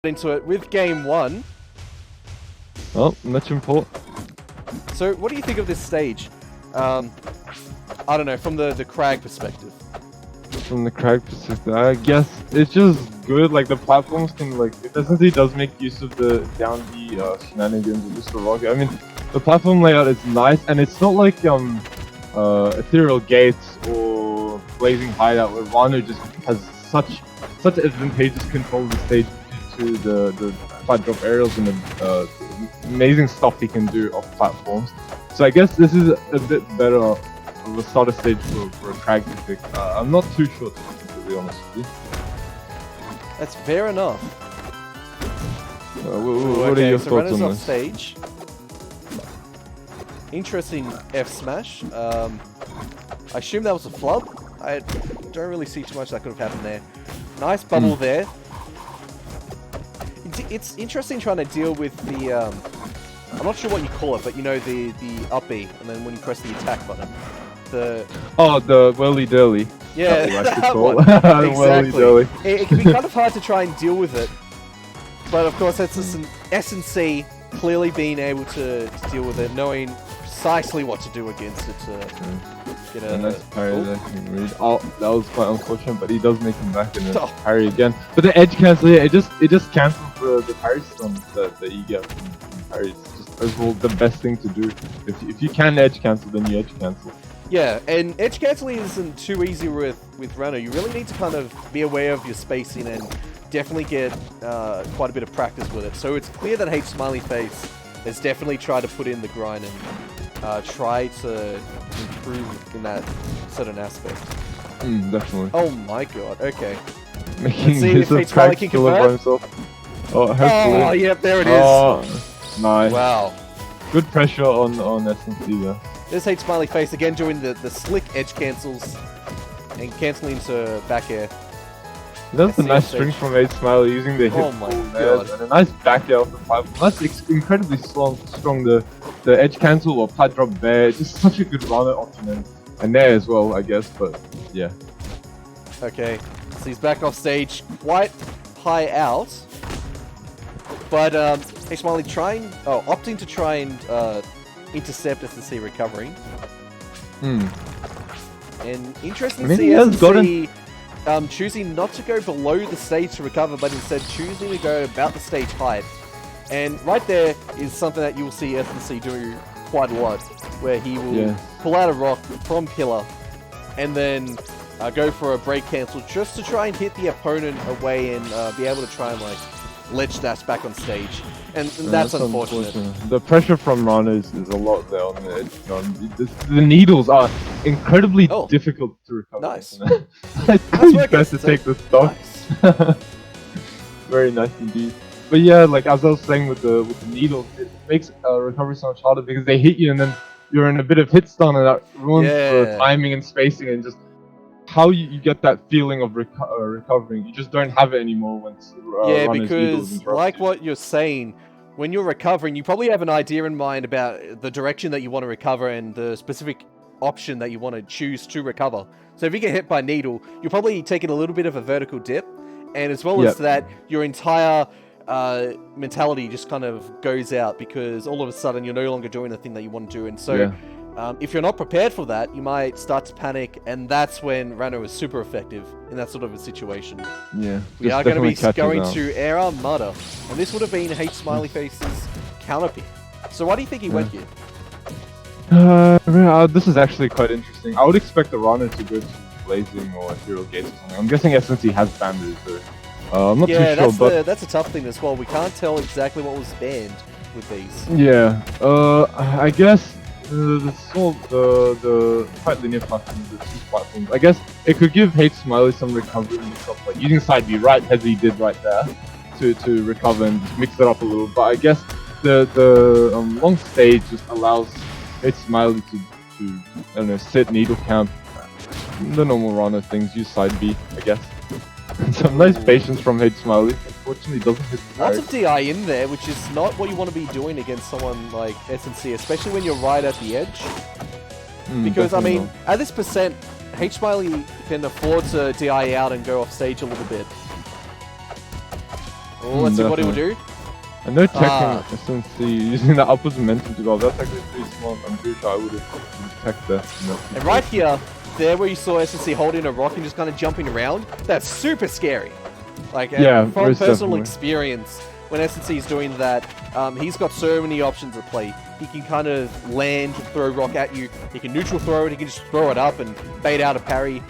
into it with game one. Oh, much import. So what do you think of this stage? I don't know, from the crag perspective. From the crag perspective, I guess it's just good. Like the platforms can it SNC does make use of the down B shenanigans of just the rocket. I mean, the platform layout is nice, and it's not like Ethereal Gates or Blazing Hideout where Rano just has such advantageous control of the stage due to the flat drop aerials and the amazing stuff he can do off platforms. So I guess this is a bit better of a starter stage for a crag to pick. I'm not too sure, to be completely honest with you. That's fair enough. What are your thoughts on off this? Stage. Interesting F smash. I assume that was a flub. I don't really see too much that could have happened there. Nice bubble there. It's interesting trying to deal with the I'm not sure what you call it, but you know the up B, and then when you press the attack button, the whirly dirly. Yeah, that one. Exactly. It can be kind of hard to try and deal with it, but of course that's just an SNC clearly being able to deal with it, knowing precisely what to do against it to get a nice parry that he can read. Oh, that was quite unfortunate, but he does make him back in the parry again. But the edge cancel, yeah, it just cancels the parry stun that you get from parries. Just overall the best thing to do. If you can edge cancel, then you edge cancel. Yeah, and edge cancelling isn't too easy with Rano. You really need to kind of be aware of your spacing and definitely get quite a bit of practice with it. So it's clear that HSmileyFace has definitely tried to put in the grind and try to improve in that certain aspect. Definitely. Oh my god, okay. Making see use if of crag killer by himself. Oh, hopefully. Oh, yep, there it is. Oh, nice. Wow. Good pressure on SNC there. There's HSmileyFace again doing the slick edge cancels and cancelling into back air. That's a nice string from HSmiley using the hit and a nice back air off the platform. That's incredibly strong. The edge cancel or plat drop there. Just such a good runner option and there as well, I guess. But yeah. Okay, so he's back off stage, quite high out. But HSmiley opting to try and intercept SNC recovering. And interesting to see SNC choosing not to go below the stage to recover, but instead choosing to go about the stage height. And right there is something that you will see SNC do quite a lot, where he will pull out a rock from pillar and then go for a break cancel just to try and hit the opponent away and be able to try and ledge dash back on stage. And that's unfortunate. The pressure from Rana is a lot there on the edge. The needles are incredibly difficult to recover. Nice. It's best to take the stock. Nice. Very nice indeed. But yeah, like as I was saying with the needles, it makes recovery so much harder because they hit you and then you're in a bit of hit stun and that ruins the timing and spacing and just how you get that feeling of recovering. You just don't have it anymore when because like what you're saying, when you're recovering, you probably have an idea in mind about the direction that you want to recover and the specific option that you want to choose to recover. So if you get hit by needle, you're probably taking a little bit of a vertical dip, and as well as that, your entire mentality just kind of goes out because all of a sudden you're no longer doing the thing that you want to do. And so if you're not prepared for that, you might start to panic, and that's when Rano is super effective in that sort of a situation. Yeah. We are going to be going to Air Armada, and this would have been HSmileyFace's counter pick. So why do you think he went here? This is actually quite interesting. I would expect the Rano to go to Blazing or Ethereal Gates or something. I'm guessing SNC has banned it, so I'm not too sure. But that's a tough thing as well. We can't tell exactly what was banned with these. Yeah. I guess the quite linear platforms, the two platforms. I guess it could give HSmiley some recovery and stuff, like using side B right as he did right there to recover and mix it up a little. But I guess the long stage just allows HSmiley to I don't know, sit needle camp, the normal runner things, use side B, I guess. Some nice patience from HSmiley. Unfortunately, doesn't hit the lots of DI in there, which is not what you want to be doing against someone like SNC, especially when you're right at the edge. Because, I mean, at this percent, HSmiley can afford to DI out and go off stage a little bit. Oh, let's see what he will do. I know teching SNC using the upwards momentum to go. That's actually pretty smart. I'm pretty sure I would have teched that. And right here, there where you saw SNC holding a rock and just kind of jumping around, that's super scary. Like, from personal experience, when SNC is doing that, he's got so many options at play. He can kind of land, throw a rock at you. He can neutral throw it. He can just throw it up and bait out a parry.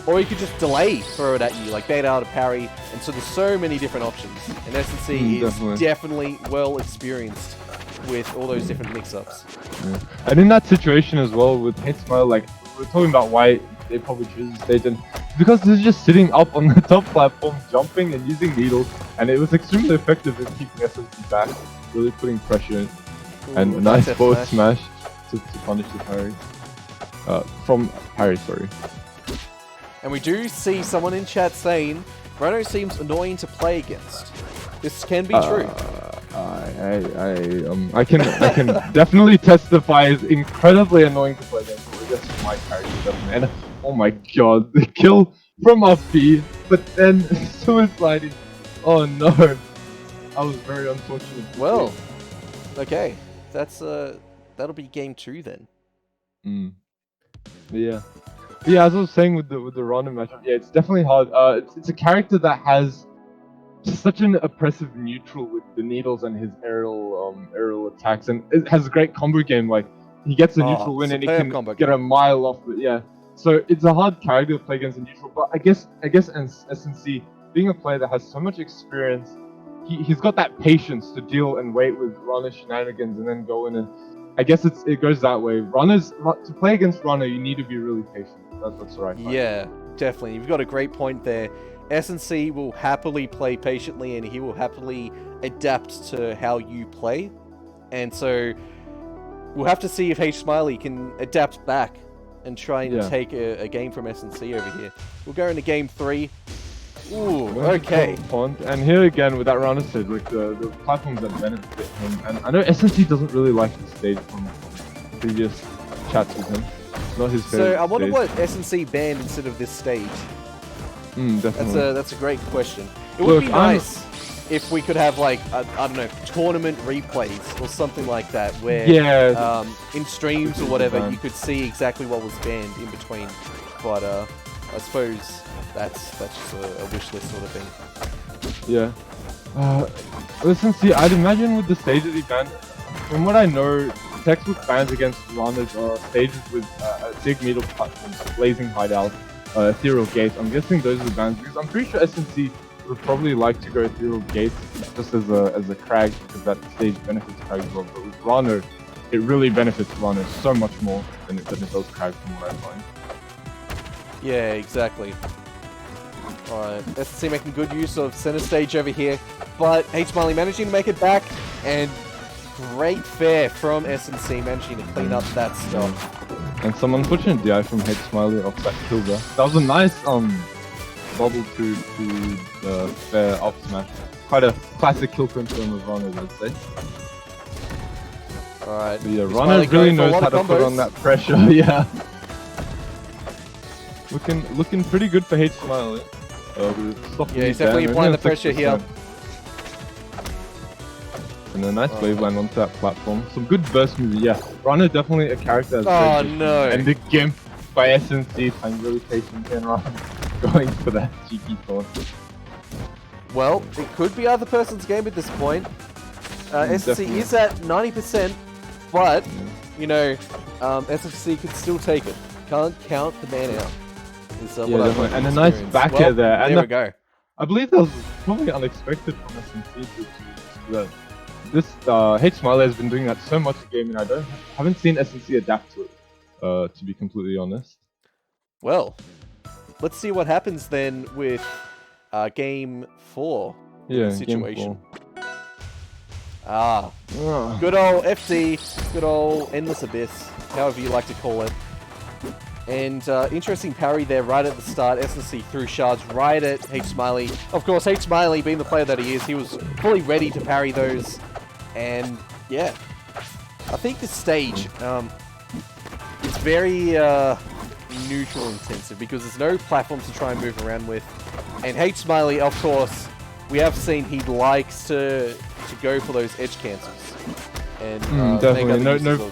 Or he could just delay, throw it at you, like bait out a parry. And so there's so many different options. And SNC is definitely well experienced with all those different mix-ups. Yeah. And in that situation as well, with HSmile, like, we're talking about why they probably choose the stage, and because they're just sitting up on the top platform, jumping and using needles, and it was extremely effective in keeping SNC back, really putting pressure in. And a nice forward smash to punish the parry. From parry, sorry. And we do see someone in chat saying, Rhino seems annoying to play against. This can be true. I can definitely testify is incredibly annoying to play against. That's my character, definitely. And oh my god, the kill from up B, but then suiciding. Oh no, I was very unfortunate. Well, okay, that's that'll be game 2 then. Yeah. Yeah, as I was saying with the Ronda matchup, yeah, it's definitely hard. It's a character that has such an oppressive neutral with the needles and his aerial attacks, and it has a great combo game. Like, he gets a neutral win and he can get a mile off it. Yeah, so it's a hard character to play against a neutral. But I guess SNC, being a player that has so much experience, he's got that patience to deal and wait with Runner shenanigans and then go in, and I guess it goes that way. To play against Runner, you need to be really patient. That's right. Yeah, definitely. You've got a great point there. SNC will happily play patiently, and he will happily adapt to how you play. And so we'll have to see if HSmiley can adapt back and try and take a game from SNC over here. We'll go into game 3. Ooh, okay. And here again with that Runner stage, like the platforms that benefit him. And I know SNC doesn't really like the stage from previous chats with him. Not his favorite. So I wonder what SNC banned instead of this stage. Definitely. That's a great question. It would be nice if we could have, like, I don't know, tournament replays or something like that, where in streams or whatever you could see exactly what was banned in between. But I suppose that's just a wish list sort of thing. Yeah. Listen, see, I'd imagine with the stages he banned, from what I know, textbook bans against runners are stages with big middle platforms, blazing hideout, ethereal gates. I'm guessing those are the bans because I'm pretty sure SNC would probably like to go ethereal gates just as a crag, because that stage benefits crag as well. But with runner, it really benefits runner so much more than it does crag from what I find. Yeah, exactly. Alright, SNC making good use of center stage over here, but HSmiley managing to make it back, and great fair from SNC managing to clean up that stuff. And some unfortunate DI from HSmiley off that kill there. That was a nice bubble to fair up smash. Quite a classic kill confirm of Runner, I'd say. Alright. Yeah, Runner really knows how to put on that pressure. Yeah. Looking pretty good for HSmiley. Yeah, he's definitely applying the pressure here. And a nice wave land onto that platform. Some good burst moves, yeah. Runner definitely a character that's no. And the gimp by SNC, I'm really patient and going for that cheeky thought. Well, it could be other person's game at this point. SNC is at 90%, but, you know, SNC could still take it. Can't count the man out. And a nice back air there. And there we go. I believe that was probably unexpected from SNC to this HSmiley has been doing that so much in game, and I haven't seen SNC adapt to it, to be completely honest. Well, let's see what happens then with game 4 situation. Good old FD, good old Endless Abyss, however you like to call it. And interesting parry there right at the start. SNC threw shards right at HSmiley. Of course, HSmiley, being the player that he is, he was fully ready to parry those. And yeah, I think this stage is very neutral intensive because there's no platforms to try and move around with. And HSmiley, of course, we have seen he likes to go for those edge cancels. And definitely. no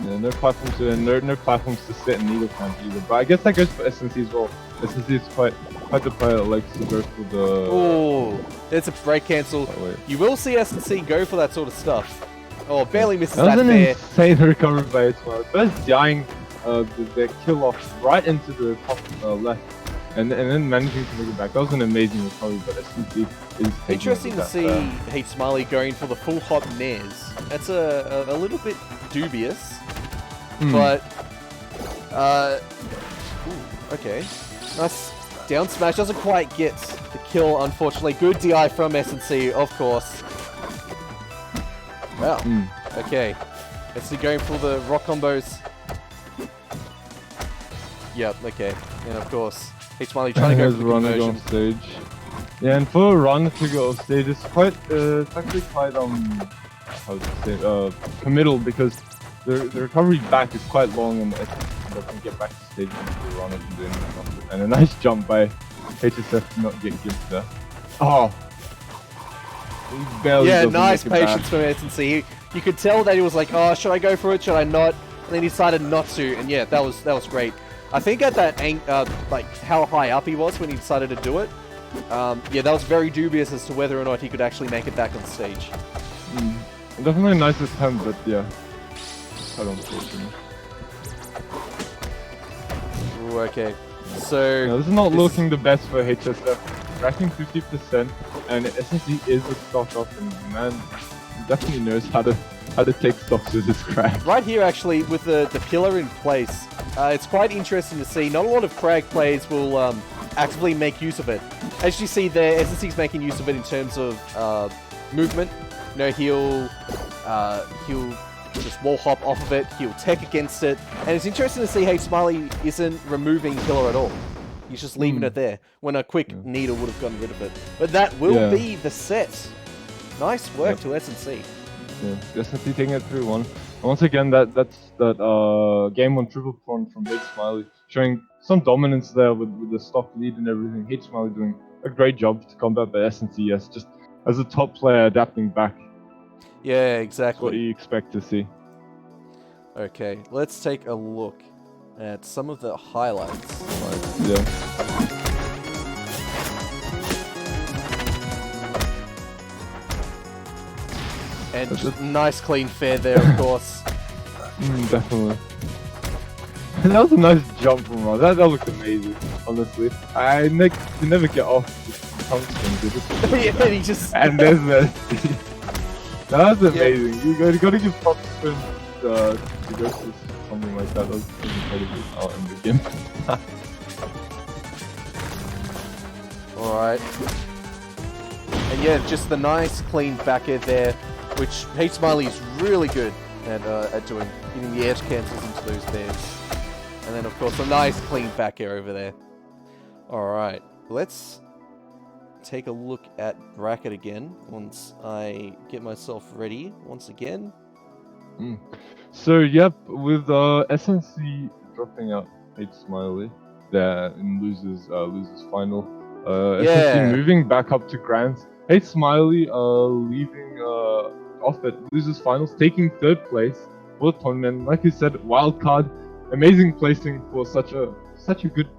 No platforms to sit and needle camp either. But I guess that goes for SNC as well. SNC is quite the player that likes to go for the... Oh, there's a break cancel. Oh, you will see SNC go for that sort of stuff. Oh, barely misses that that was an there. insane recovery by HSmiley. First dying the kill off right into the top left. And then managing to make it back. That was an amazing recovery, but SNC is taking Interesting to see HSmiley going for the full hop nares. That's a little bit dubious, but ooh, okay. Nice down smash, doesn't quite get the kill, unfortunately. Good DI from SNC, of course. Wow. Okay. SNC going for the rock combos. Yep. Okay. And of course, HSmiley trying to go for the conversion. On stage. Yeah, and for a run to go off stage, it's quite it's actually quite how to say committal, because the recovery back is quite long, and SNC can get back to stage and the run it and doing something. And a nice jump by HSF to not get gibbed there. Oh. He barely nice patience from SNC. You could tell that he was like, oh, should I go for it? Should I not? And then he decided not to, and yeah, that was great. I think at that like how high up he was when he decided to do it. Yeah, that was very dubious as to whether or not he could actually make it back on stage. Definitely a nice attempt, but yeah, quite unfortunate. Ooh, okay, so yeah, this is not looking the best for HSF. Racking 50%, and SNC is a stock off, and man, he definitely knows how to take stocks with his crab. Right here, actually, with the pillar in place, it's quite interesting to see. Not a lot of Crag players will actively make use of it. As you see there, SNC's making use of it in terms of movement. You know, he'll just wall hop off of it, he'll tech against it, and it's interesting to see HSmiley isn't removing pillar at all. He's just leaving it there, when a quick needle would have gotten rid of it. But that will be the set. Nice work to SNC. Yeah, SNC taking it 3-1. Once again, that's game 1 triple prawn from HSmiley, showing some dominance there with the stock lead and everything. HSmiley doing a great job to combat the SNC, yes, just as a top player adapting back. Yeah, exactly. That's what you expect to see. Okay, let's take a look at some of the highlights. Yeah. And just nice clean fair there, of course. Definitely. That was a nice jump from Ron. That looked amazing, honestly. I could never get off the tungsten, did it? Yeah, he just... And there's that. That was amazing. You gotta give props to go to something like that. That was incredible out in the game. Alright. And yeah, just the nice clean back air there, which HSmiley is really good at doing, getting the edge cancels into those bears. And then of course a nice clean back air over there. Alright, let's take a look at bracket again once I get myself ready once again. So yep, with SNC dropping out HSmiley there in losers final, SNC moving back up to Grands, HSmiley leaving off at losers finals, taking 3rd place for the tournament. Like you said, wild card, amazing placing for such a good